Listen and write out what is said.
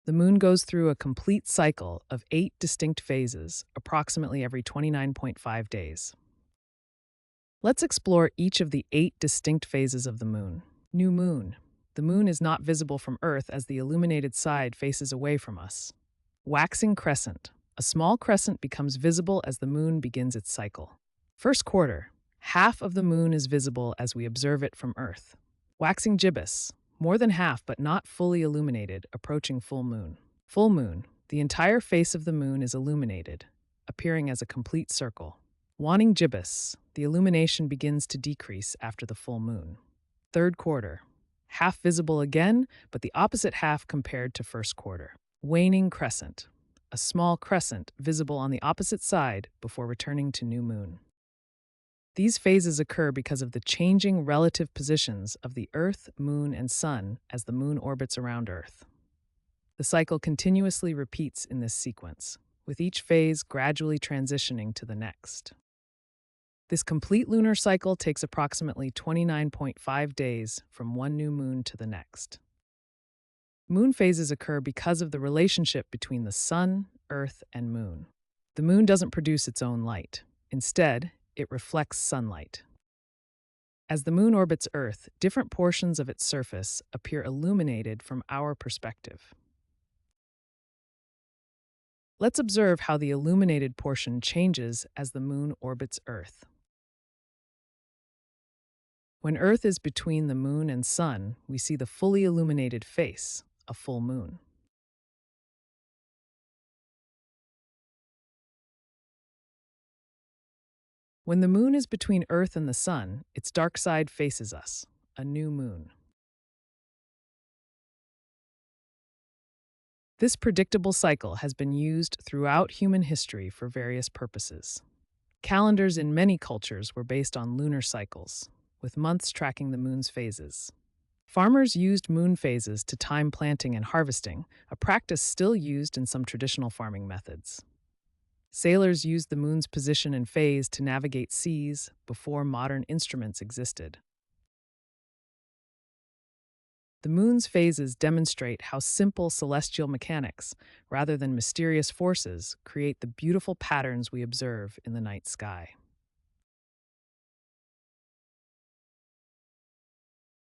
The moon goes through a complete cycle of 8 distinct phases, approximately every 29.5 days. Let's explore each of the 8 distinct phases of the moon. New moon. The moon is not visible from Earth as the illuminated side faces away from us. Waxing crescent. A small crescent becomes visible as the moon begins its cycle. First quarter. Half of the moon is visible as we observe it from Earth. Waxing gibbous. More than half but not fully illuminated, approaching full moon. Full moon. The entire face of the moon is illuminated, appearing as a complete circle. Waning gibbous. The illumination begins to decrease after the full moon. Third quarter. Half visible again, but the opposite half compared to first quarter. Waning crescent. A small crescent visible on the opposite side before returning to new moon. These phases occur because of the changing relative positions of the Earth, Moon, and Sun as the moon orbits around Earth. The cycle continuously repeats in this sequence, with each phase gradually transitioning to the next. This complete lunar cycle takes approximately 29.5 days from one new moon to the next. Moon phases occur because of the relationship between the Sun, Earth, and Moon. The moon doesn't produce its own light. Instead, it reflects sunlight. As the moon orbits Earth, different portions of its surface appear illuminated from our perspective. Let's observe how the illuminated portion changes as the moon orbits Earth. When Earth is between the moon and sun, we see the fully illuminated face, a full moon. When the moon is between Earth and the sun, its dark side faces us, a new moon. This predictable cycle has been used throughout human history for various purposes. Calendars in many cultures were based on lunar cycles, with months tracking the moon's phases. Farmers used moon phases to time planting and harvesting, a practice still used in some traditional farming methods. Sailors used the moon's position and phase to navigate seas before modern instruments existed. The moon's phases demonstrate how simple celestial mechanics, rather than mysterious forces, create the beautiful patterns we observe in the night sky.